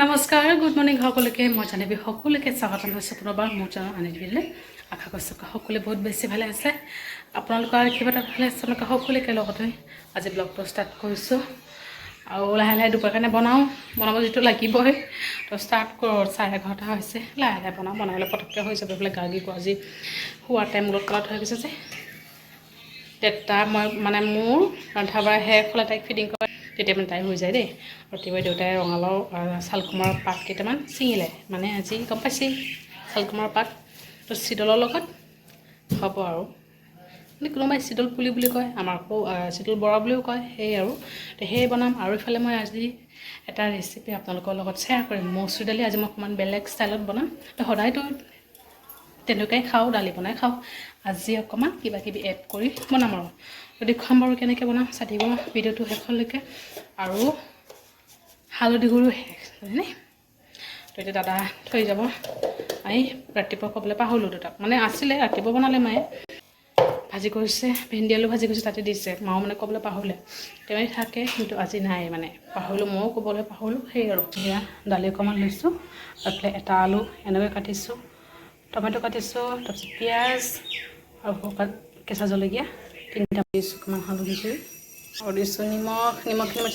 নমস্কাৰ good morning সকলোকে মই জানিবি সকলোকে স্বাগতম জনাইছোঁ পুনৰবাৰ মোৰ চেনেল আনিবিলে আশা কৰিছোঁ সকলোৱে বহুত বেছি ভালে আছে আপোনালোকৰ আশীৰ্বাদত ভালে আছে আপোনালোকে সকলোকে লগতে আজি ব্লগটো ষ্টাৰ্ট কৰিছোঁ আৰু লাহে লাহে দুপৰীয়া কাৰণে বনাব যিটো লাগিবই তো ষ্টাৰ্ট কৰোঁ 11:30 হৈছে লাহে লাহে বনাবলৈ পটককৈ হৈ যাব বোলে গাৰ্গী আজি শোৱাৰ টাইম মূৰত কালত হৈ গৈছে যে তেতিয়া মই মানে মোৰ ৰন্ধা বঢ়া শেষ হ'লে তাইক ফিডিং কৰে তেতিয়া মানে তাই হৈ যায় দেই ৰাতিপুৱাই দেউতাই ৰঙালাও চালকুমাৰৰ পাত কেইটামান ছিঙিলে মানে আজি গম পাইছেই চালকুমাৰৰ পাত তো চিতলৰ লগত হ'ব আৰু মানে কোনোবাই চিতল পুলি বুলি কয় আমাৰ আকৌ চিতল বৰা বুলিও কয় সেই আৰু তো সেই বনাম আৰু ইফালে মই আজি এটা ৰেচিপি আপোনালোকৰ লগত শ্বেয়াৰ কৰিম মচুৰ দালি আজি মই অকণমান বেলেগ ষ্টাইলত বনাম তো সদায়তো তেনেকুৱাই খাওঁ দালি বনাই খাওঁ আজি অকণমান কিবা কিবি এড কৰি বনাম আৰু দেখুৱাম বাৰু কেনেকৈ বনাম চাই দিব ভিডিঅ'টো শেষলৈকে আৰু হালধি গুড়ি শেষ হয়নে তো এতিয়া দাদা থৈ যাব আহি ৰাতিপুৱা ক'বলৈ পাহৰিলোঁ দুটাক মানে আছিলে ৰাতিপুৱা বনালে মায়ে ভাজি কৰিছে ভেন্দি আলু ভাজি কৰিছে তাতে দিছে মাও মানে ক'বলৈ পাহৰিলে তেওঁৱে থাকে কিন্তু আজি নাই মানে পাহৰিলোঁ ময়ো ক'বলৈ পাহৰিলোঁ সেই আৰু এতিয়া দালি অকণমান লৈছোঁ তাৰপিছত এটা আলু এনেকৈ কাটিছোঁ টমেটো কাটিছোঁ তাৰপিছত পিঁয়াজ আৰু কেঁচা জলকীয়া 3টা দিছোঁ অকণমান হালধি কৰি আৰু দিছোঁ নিমখখিনি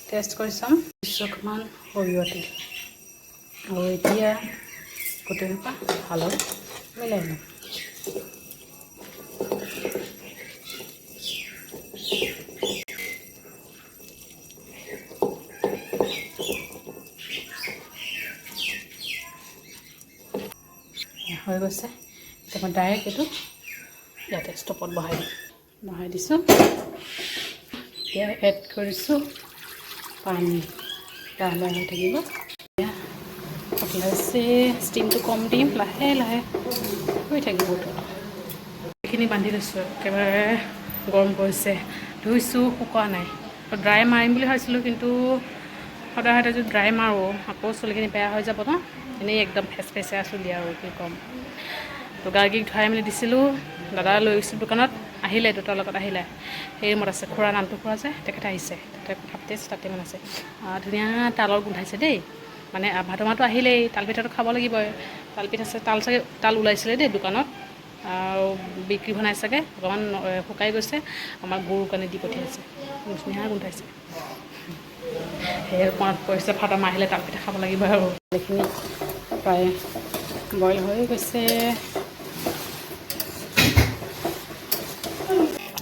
টেষ্ট কৰি চাম দিছোঁ অকণমান সৰিয়হ তেল আৰু এতিয়া গোটেইসোপা ভালদৰে মিলাই ল'ম হৈ গৈছে এতিয়া মই ডাইৰেক্ট এইটো ইয়াতে ষ্টপত বহাই দিছোঁ এতিয়া এড কৰিছোঁ পানী লাহে হৈ থাকিব এতিয়া উতলাইছে ষ্টিমটো কম দিম লাহে লাহে হৈ থাকিব এইখিনি বান্ধি লৈছোঁ একেবাৰে গৰম কৰিছে ধুইছোঁ শুকোৱা নাই ড্ৰাই মাৰিম বুলি ভাবিছিলোঁ কিন্তু সদায় যদি ড্ৰাই মাৰোঁ আকৌ চুলিখিনি বেয়া হৈ যাব ন এনেই একদম ফেচফেচীয়া চুলি আৰু কি ক'ম তো গাৰ্গীক ধুৱাই মেলি দিছিলোঁ দাদা লৈ গৈছিলোঁ দোকানত আহিলে দুটাৰ লগত আহিলে সেই ৰুমত আছে খুৰা নামটো খুৰা যে তেখেতে আহিছে তাতে কথা পাতিছে তাতে মানে আছে ধুনীয়া তালৰ গোন্ধাইছে দেই মানে ভাদ মাহটো আহিলেই তাল পিঠাটো খাব লাগিবই তাল পিঠা আছে তাল ওলাইছিলে দেই দোকানত আৰু বিক্ৰী বনাই চাগে অকণমান শুকাই গৈছে আমাৰ গৰুৰ কাৰণে দি পঠিয়াইছে ধুনীয়া গোন্ধাইছে সেয়ে মনত পৰিছে ভাদ মাহ আহিলে তাল পিঠা খাব লাগিব আৰু এইখিনি প্ৰায় বইল হৈ গৈছে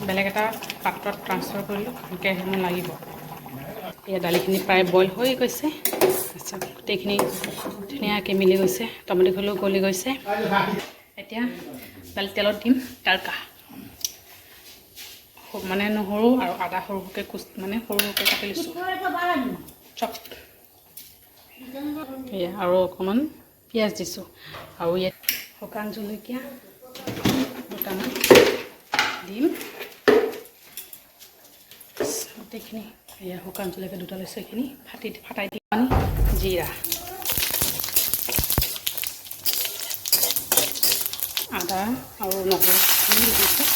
বেলেগ এটা পাত্ৰত ট্ৰান্সফাৰ কৰিলোঁ ভালকৈ মোৰ লাগিব এয়া দালিখিনি প্ৰায় বইল হৈ গৈছে তাৰপিছত গোটেইখিনি ধুনীয়াকৈ মিলি গৈছে টমেটো হ'লেও গলি গৈছে এতিয়া দালি তেলত দিম তাৰকা মানে নহৰু আৰু আদা সৰুকৈ সৰুকৈ কাটি লৈছোঁ চপ এয়া আৰু অকণমান পিঁয়াজ দিছোঁ আৰু ইয়াত শুকান জলকীয়া দুটামান দিম গোটেইখিনি এয়া শুকান জলকীয়া দুটা লৈছোঁ এইখিনি ফাটাই দিম জিৰা আদা আৰু নহৰুখিনি দি দিছোঁ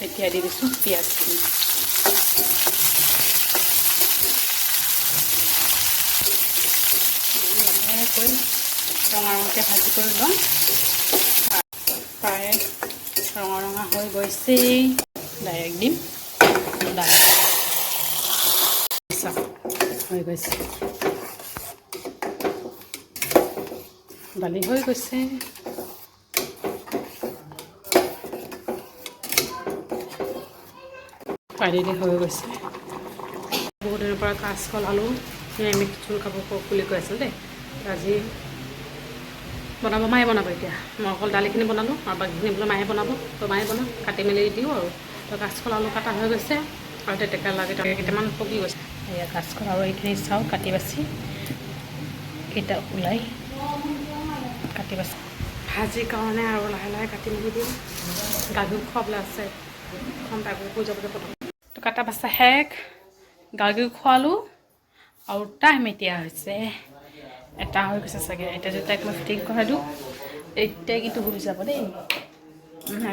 এতিয়া দি দিছোঁ পিঁয়াজখিনি লাহেকৈ ৰঙা ৰঙকৈ ভাজি কৰি ল'ম প্ৰায় ৰঙা হৈ গৈছেই ডাইৰেক্ট দিম দালি হৈ গৈছে দালি হৈ গৈছে পানী দি হৈ গৈছে বহুত দিনৰ পৰা কাচকল আলু নিৰামিষ জোল খাব বুলি কৈ আছিল দেই আজি মায়ে বনাব এতিয়া মই অকল দালিখিনি বনালোঁ আৰু বাকীখিনি বোলে মায়ে বনাব তো মায়ে বনাম কাটি মেলি দিওঁ আৰু তো কাচকল আলু কাটা হৈ গৈছে আৰু টেকেলা কেইটামান পকি গৈছে এয়া কাচকল আৰু এইখিনি চাওঁ কাটি বাচি কেইটা ওলাই কাটি বাচি ভাজিৰ কাৰণে আৰু লাহে লাহে কাটি মেলি দিম গাখীৰ খুৱাবলৈ আছে এখন তাকো যাবলৈ প্ৰথম তো কাটা বাচা শেষ গাখীৰ খোৱালোঁ আৰু টাইম এতিয়া হৈছে এটা হৈ গৈছে চাগে এতিয়া যদি তাইক মই ফিটিং কৰাই দিওঁ এতিয়া কিন্তু হৈ যাব দেই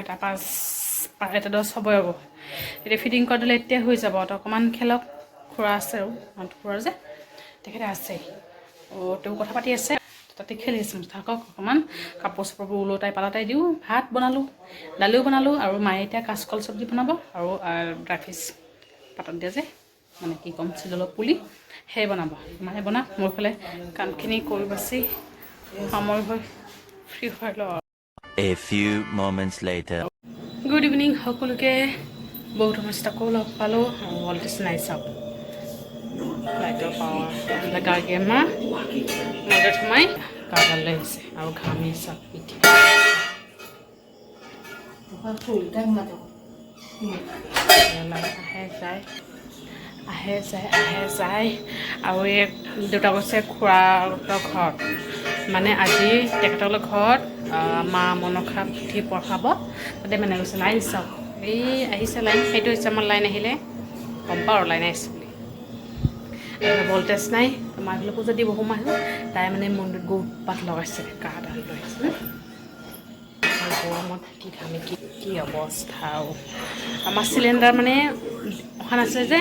তাৰপৰা এটা ড'জ হ'বই হ'ব এতিয়া ফিডিং কৰি দিলে এতিয়া হৈ যাব তো অকণমান খেলক খুৰা আছে আৰু খুৰা যে তেখেতে আছে তেওঁ কথা পাতি আছে তাতে খেলি আছে থাকক অকণমান কাপোৰ চাপোৰবোৰ ওলোটাই পালাটাই দিওঁ ভাত বনালোঁ দালিও বনালোঁ আৰু মায়ে এতিয়া কাচকল চব্জি বনাব আৰু ড্ৰাই ফিছ পাতত দিয়া যে মানে কি ক'ম চিজলৰ পুলি সেই বনাব মায়ে বনাওক মোৰ ফালে কামখিনি কৰি বাচি সময় হৈ ফ্ৰী হৈ লওঁ A few moments later. Good evening সকলোকে বহুত সমস্যা আকৌ লগ পালোঁ আৰু ভল্টেজ নাই চাওক লাইটৰ পাৱাৰ গাৰ্গী আমাৰ মাজত সোমাই গাডাল লৈ আহিছে আৰু ঘামি চাওক পিঠি আহে যায় আৰু এই দেউতা গৈছে খুৰাহঁতৰ ঘৰত মানে আজি তেখেতসকলৰ ঘৰত মা মনসা পুথি পঢ়াব তাতে মানে গৈছে লাইন চাওক এই আহিছে লাইন সেইটো হৈছে আমাৰ লাইন আহিলে গম পাওঁ আৰু লাইন আহিছে বুলি ভল্টেজ নাই মাঘলৈ পূজা দিব সোমাই তাই মানে মন্দিৰত গৰু পাত লগাইছে কাহডাল লৈ আহিছে গৰমত কি ঘামি কি অৱস্থা আৰু আমাৰ চিলিণ্ডাৰ মানে অহা নাছিলে যে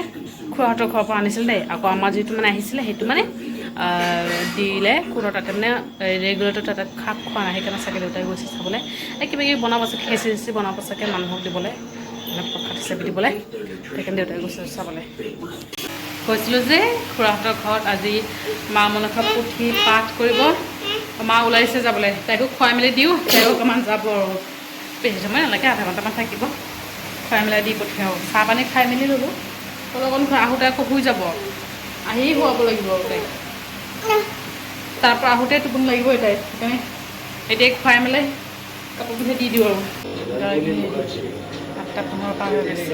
খুৰাহঁতৰ ঘৰৰ পৰা আনিছিলে দেই আকৌ আমাৰ যিটো মানে আহিছিলে সেইটো মানে দিলে কোনো তাতে মানে ৰেগুলেটৰ তাতে খাপ খোৱা নাই সেইকাৰণে চাগে দেউতাই গৈছে চাবলৈ এই কিবা কিবি বনাব চাগে খেচি চেচি বনাব চাগে মানুহক দিবলৈ মানে প্ৰসাদ হিচাপে দিবলৈ সেইকাৰণে দেউতাই গৈছে চাবলৈ কৈছিলোঁ যে খুৰাহঁতৰ ঘৰত আজি মা মনসা পুথি পাঠ কৰিব মা ওলাইছে যাবলৈ তাইকো খুৱাই মেলি দিওঁ তাইকো অকণমান যাব আৰু বেছি সময় নালাগে আধা ঘণ্টামান থাকিব খুৱাই মেলি দি পঠিয়াওঁ চাহ পানী খাই মেলি ল'লোঁ অলপমান আহোঁতে আকৌ শুই যাব আহি শুৱাব লাগিব তাইক তাৰপৰা আহোঁতে টোপনি লাগিবই তাই সেইকাৰণে এতিয়া খুৱাই মেলি কাপোৰ পিন্ধি দি দিওঁ আৰু 8:15 পাৰ হৈ গৈছে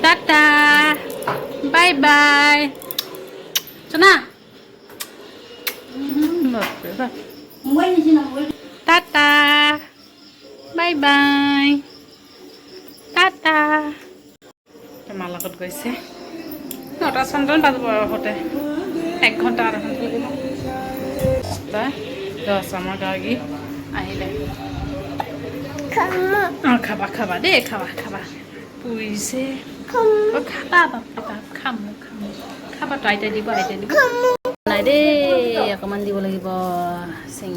tata bye bye চনা tata bye bye Tata মাৰ লগত গৈছে 9টা চন্দ্ৰন বাজিব আৰু আহোঁতে 1 ঘণ্টা আধা ঘণ্টা লাগিব আমাৰ গাৰ্গী আহিলে অঁ খাবা দেই খাবা পুৰিছে খাবা বাপা খাবা তো আইতাই দিব নাই দেই অকণমান দিব লাগিব চিং